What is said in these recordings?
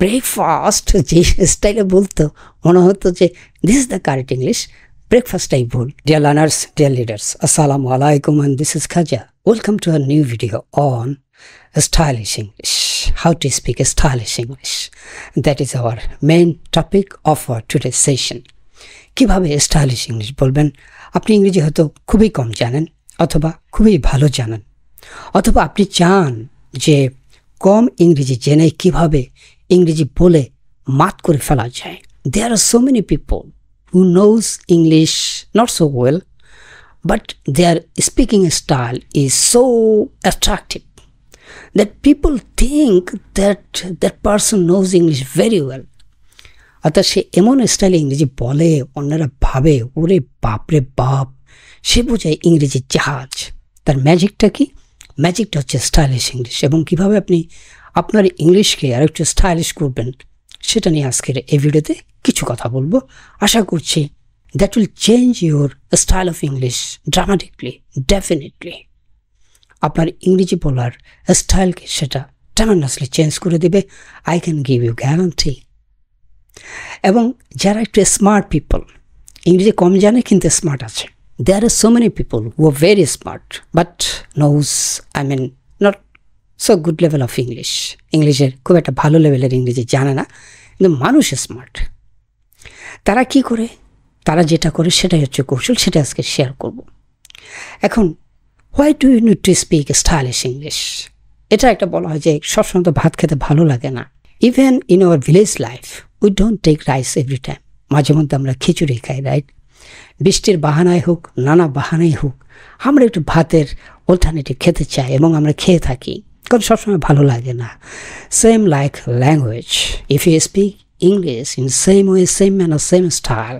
Breakfast যে স্টাইলে বলতো মনে হতো যে this is the correct English, ব্রেকফাস্টটাই ভুল। ডিয়ার লার্নার্স, ডিয়ার লিডার্স, আসসালামু আলাইকুম and this is Khaja. Welcome to a new video on stylish English, how to speak stylish English. That is our main topic of our today's session. কিভাবে stylish English বলবেন। আপনি ইংরেজি হয়তো খুবই কম জানেন অথবা খুবই ভালো জানেন, অথবা আপনি চান যে কম ইংরেজি জেনে কিভাবে ইংরেজি বলে মাত করে ফেলা যায়। There are so many people who knows English not so well, but their speaking style is so attractive that people think that that person knows English very well. অর্থাৎ সে এমন স্টাইলে ইংরেজি বলে অন্যরা ভাবে ওরে বাপরে বাপ, সে বোঝায় ইংরেজি জাহাজ। তার ম্যাজিকটা কি? ম্যাজিকটা হচ্ছে স্টাইলিশ ইংলিশ। এবং কিভাবে আপনি আপনার ইংলিশকে আর একটু স্টাইলিশ করবেন সেটা নিয়ে আজকের এই ভিডিওতে কিছু কথা বলবো। আশা করছি that will change your style of English dramatically, definitely. আপনার ইংরেজি বলার স্টাইলকে সেটা ট্রেমেন্ডাসলি চেঞ্জ করে দেবে, I can give you guarantee. এবং যারা একটু স্মার্ট পিপল, ইংরেজি কম জানে কিন্তু স্মার্ট আছে, there are so many people who are very smart but knows, not so good level of English. ইংলিশের খুব একটা ভালো লেভেলের ইংরেজি জানে না, কিন্তু মানুষ স্মার্ট। তারা কি করে? তারা যেটা করে সেটাই হচ্ছে কৌশল, সেটা আজকে শেয়ার করব। এখন why do you need to speak stylish English? এটা একটা বলা হয় যে সবসময় তো ভাত খেতে ভালো লাগে না। Even in our village life we don't take rice every time. মাঝে মধ্যে আমরা খিচুড়ি খাই, রাইট? বৃষ্টির বাহানায় হোক, নানা বাহানায় হোক, আমরা একটু ভাতের অল্টারনেটিভ খেতে চাই এবং আমরা খেয়ে থাকি, কারণ সবসময় ভালো লাগে না। Same like language, if you speak English in same way, same manner, same style,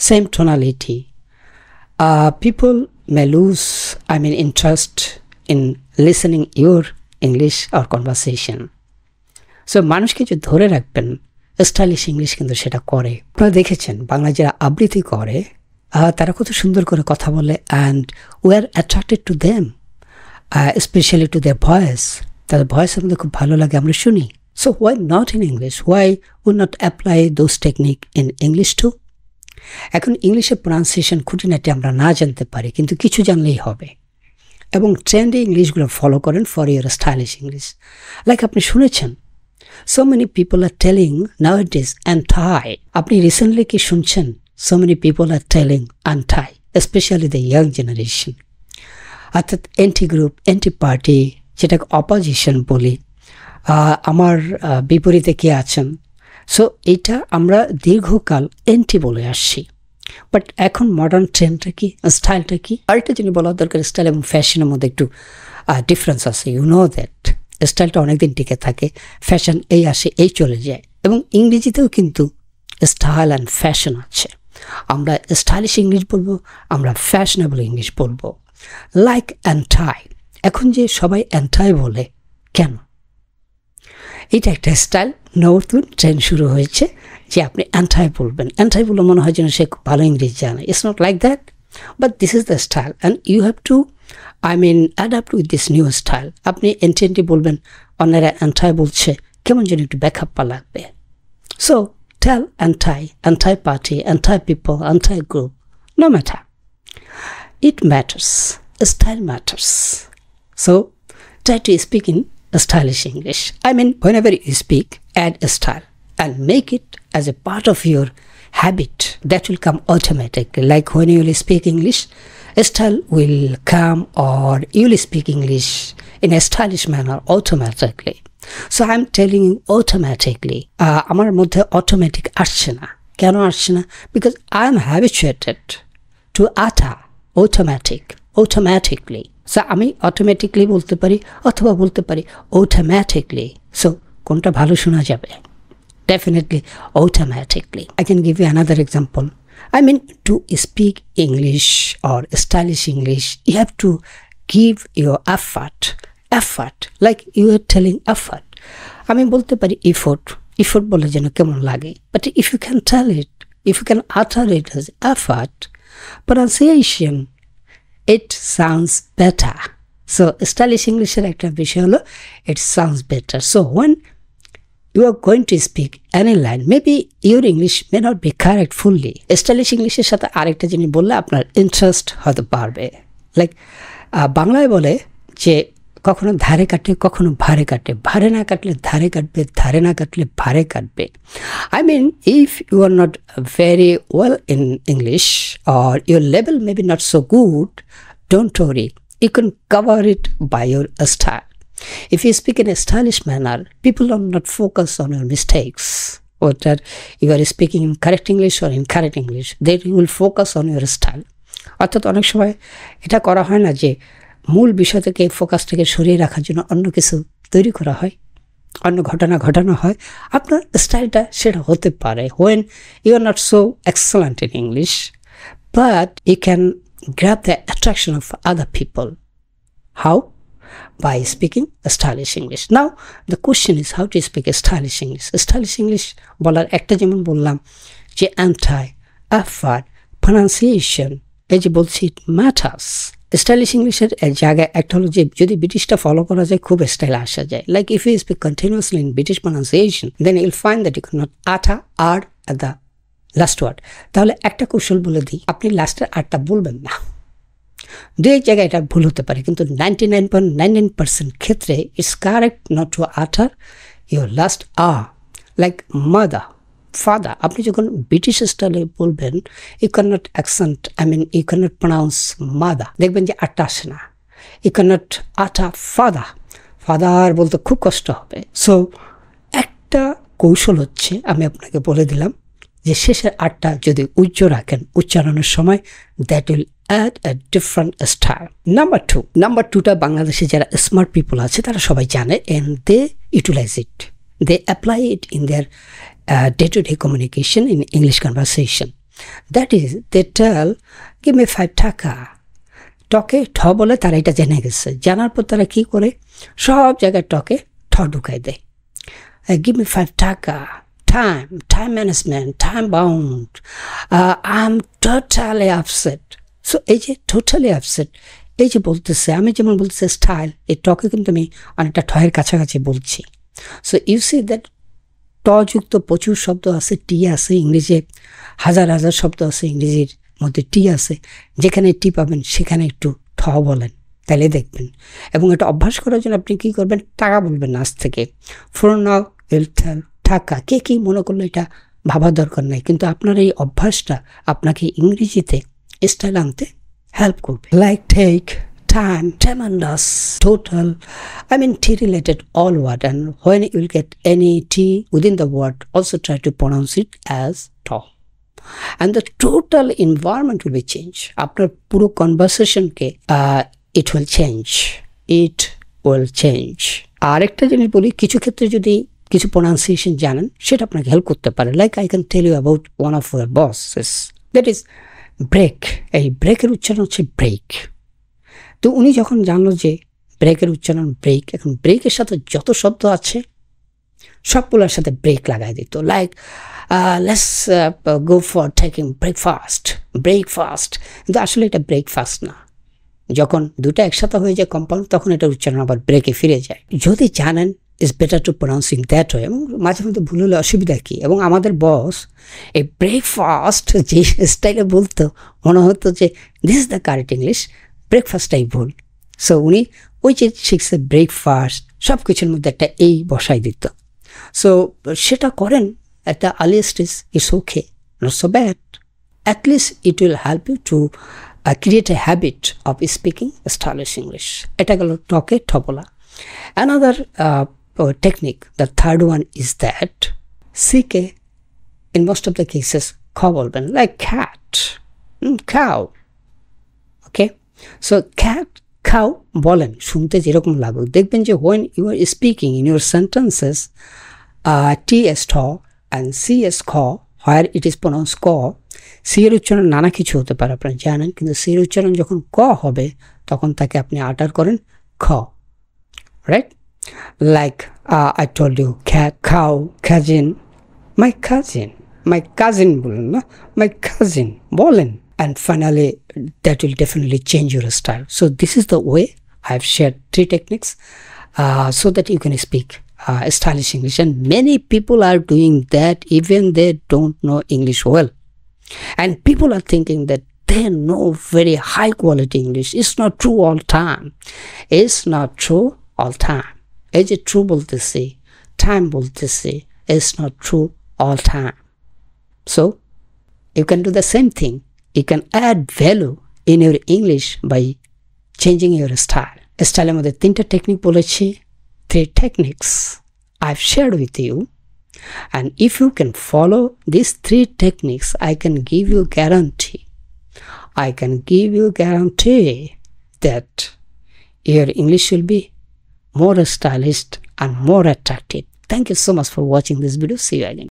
same tonality, people may lose interest in listening your English or conversation. So মানুষকে যে ধরে রাখবেন স্টাইলিশ ইংলিশ কিন্তু সেটা করে। আপনারা দেখেছেন বাংলা যারা আবৃত্তি করে তারা কত সুন্দর করে কথা বলে, and we are attracted to them, specially to their voice. তাদের ভয়েস আমাদের খুব ভালো লাগে, আমরা শুনি। So why not in English? Why will not apply those technique in English to? এখন ইংলিশের প্রোনাউন্সিয়েশন খুঁটিনাটি আমরা না জানতে পারি, কিন্তু কিছু জানলেই হবে। এবং ট্রেন্ডি ইংলিশগুলো ফলো করেন for your stylish English. Like আপনি শুনেছেন so many people are telling nowadays anti. আপনি রিসেন্টলি কি শুনছেন? so many people are telling anti, especially the young generation. অর্থাৎ অ্যান্টি গ্রুপ, অ্যান্টি পার্টি, যেটাকে অপোজিশন বলি, আমার বিপরীতে কে আছেন। সো এইটা আমরা দীর্ঘকাল অ্যান্টি বলে আসছি, বাট এখন মডার্ন ট্রেন্ডটা কি, স্টাইলটা কি? আরেকটা জিনিস বলা দরকার, স্টাইল এবং ফ্যাশনের মধ্যে একটু ডিফারেন্স আছে। ইউ নো দ্যাট স্টাইলটা অনেকদিন টিকে থাকে, ফ্যাশন এই আসে এই চলে যায়। এবং ইংরেজিতেও কিন্তু স্টাইল অ্যান্ড ফ্যাশন আছে। আমরা স্টাইলিশ ইংলিশ বলবো, আমরা ফ্যাশনেবল ইংলিশ বলবো। লাইক অ্যান্টাই, এখন যে সবাই অ্যান্টাই বলে কেন? এটা একটা স্টাইল, নতুন ট্রেন্ড শুরু হয়েছে যে আপনি অ্যান্টাই বলবেন। অ্যান্টাই বললে মনে হয় যেন সে ভালো ইংরেজি জানে। It's not like that, but this is the style and you have to adapt with this new style. আপনি এন্টি বলবেন, অন্যরা অ্যান্টাই বলছে, কেমন যেন একটু ব্যাকআপ লাগবে। So tell anti party, anti people, anti group, no matter. It matters. Style matters. So try to speak in stylish English. Whenever you speak, add a style and make it as a part of your habit. That will come automatically. Like when you will speak English, a style will come, or you will speak English in a stylish manner automatically. So I'm telling you automatically. আমার মধ্যে automatic আসছে না। কেন আসছে না? Because I am habituated to utter automatically. So আমি automatically বলতে পারি অথবা বলতে পারি automatically. So কোনটা ভালো শোনা যাবে? Definitely automatically. I can give you another example. To speak English or stylish English, you have to give your effort, like you are telling effort. আমি বলতে পারি effort বলে যেন কেমন লাগে, but if you can tell it, if you can utter it as effort, pronunciation, it sounds better. So stylish English এর একটা বিষয় হলো it sounds better. So when you are going to speak any line, maybe your English may not be correct fully. Stylish English এর সাথে আরেকটা জিনিস বললে আপনার ইন্টারেস্ট হতে পারবে। লাইক বাংলায় বলে যে কখনো ধারে কাটে কখনো ভারে কাটে, ভারে না কাটলে ধারে কাটবে, ধারে না কাটলে ভারে কাটবে। I mean, if you are not very well in English or your level may be not so good, don't worry, you can cover it by your style. If you speak in a stylish manner, people will not focus on your mistakes, whether you are speaking in correct English or incorrect English, they will focus on your style. অর্থাৎ অনেক সময় এটা করা হয় না যে মূল বিষয় থেকে ফোকাসটাকে সরিয়ে রাখার জন্য অন্য কিছু তৈরি করা হয়, অন্য ঘটনা ঘটানো হয়। আপনার স্টাইলটা সেটা হতে পারে when you are not so excellent in English, but you can grab the attraction of other people. How? By speaking a stylish English. Now the question is how to speak a stylish English. Stylish English বলার একটা যেমন বললাম যে anti, effort, pronunciation, এই যে বলছি it matters. Stylish ইংলিশের জায়গায় একটা হলো যে যদি ব্রিটিশটা ফলো করা যায় খুব স্টাইল আসা যায়। Like if you speak continuously in British pronunciation then you'll find that you can not utter R at the last word. তাহলে একটা কৌশল বলে দিই, আপনি লাস্টের আরটা বলবেন না। দু এক জায়গায় এটা ভুল হতে পারে, কিন্তু 99.99% ক্ষেত্রে it's correct not to utter your last R. Like mother, father, আপনি যখন ব্রিটিশ স্টাইলে বলবেন you can not accent, you can not pronounce mother, দেখবেন যে আটটা আসে না। You can not utter father, father বলতে খুব কষ্ট হবে। সো একটা কৌশল হচ্ছে আমি আপনাকে বলে দিলাম যে শেষের আটটা যদি উচ্চ রাখেন উচ্চারণের সময়, that will add a different style. Number টুটা বাংলাদেশে যারা স্মার্ট পিপল আছে তারা সবাই জানে, and they utilize it, they apply it in their day-to-day communication in English conversation. That is, they tell, give me 5 টাকা। টকে ঠ বলে তারা এটা জেনে গেছে, জানার পর তারা কী করে সব জায়গায় টকে ঠ ঢুকাই দেয়। give me 5 টাকা, time management, time bound, I'm totally upset. So এই যে totally upset, এই যে বলতেছে, আমি যেমন বলতেছে স্টাইল, এই টকে কিন্তু আমি অনেকটা ঠয়ের কাছাকাছি বলছি। সো ইউ সি দ্যাট টযুক্ত প্রচুর শব্দ আছে, টি আছে, ইংরেজি হাজার হাজার শব্দ আছে, ইংরেজির মধ্যে টি আছে। যেখানে টি পাবেন সেখানে একটু ঠ বলেন, তাহলে দেখবেন। এবং এটা অভ্যাস করার জন্য আপনি কী করবেন, টাকা বলবেন আজ থেকে। ফ্রম নাও উইল টেল টাকা। কে কী মনে করলো এটা ভাবার দরকার নাই, কিন্তু আপনার এই অভ্যাসটা আপনাকে ইংরেজিতে স্টাইল আনতে হেল্প করবে। Like take, time, tremendous, total, T related all word, and when you will get any T within the word, also try to pronounce it as to. And the total environment will be changed. After puro conversation ke, it will change. It will change. আর একটা জিনিস বলি, কিছু ক্ষেত্রে যদি কিছু pronunciation জানেন সেটা আপনাকে হেল্প করতে পারে। Like I can tell you about one of our bosses, that is break. এই ব্রেকের উচ্চারণ হচ্ছে break। তো উনি যখন জানলো যে ব্রেকের উচ্চারণ ব্রেক, এখন ব্রেকের সাথে যত শব্দ আছে সবগুলোর সাথে ব্রেক লাগাই দিত। Like let's go for taking breakfast, কিন্তু আসলে এটা ব্রেকফাস্ট না। যখন দুটো একসাথে হয়ে যায় কম্পাউন্ড, তখন এটা উচ্চারণ আবার ব্রেকে ফিরে যায়। যদি জানেন it's better to প্রনাউন্সিং that way. এবং মাঝে মধ্যে ভুল হলে অসুবিধা কী। এবং আমাদের বস এই ব্রেকফাস্ট যে স্টাইলে বলতো মনে হতো যে this is the correct English, ব্রেকফাস্টটাই ভুল। সো উনি ওই যে শিখছে ব্রেকফাস্ট, সব কিছুর মধ্যে একটা এই বসাই দিত। সো সেটা করেন at the earliest stage, it's okay, not so bad. At least it will help you to create a habit of speaking stylish English. এটা গেল টকে ঠবলা। Another technique, the third one is that CK in most of the cases খ বলবেন, like cat, cow. Okay, so cat, cow বলেন, শুনতে যেরকম লাগুক দেখবেন যে when you are speaking in your sentences, TS ঠ and CS খ, where it is pronounced ক, সি এর উচ্চারণ নানা কিছু হতে পারে আপনারা জানেন, কিন্তু সি এর উচ্চারণ যখন ক হবে তখন তাকে আপনি আটার করেন খ, right? Like I told you cat, cow, cousin, my cousin বলেন না, my cousin বলেন, and finally that will definitely change your style. So this is the way I have shared 3 techniques so that you can speak stylish English, and many people are doing that even they don't know English well. And people are thinking that they know very high quality English. It's not true all time. It's not true all time. Is it true bolte se? Time bolte se. It's not true all time. So you can do the same thing. You can add value in your English by changing your style. Style মধ্যে তিনটা technique বলেছি, 3 techniques I've shared with you, and if you can follow these 3 techniques, I can give you guarantee that your English will be more stylish and more attractive. Thank you so much for watching this video. See you again.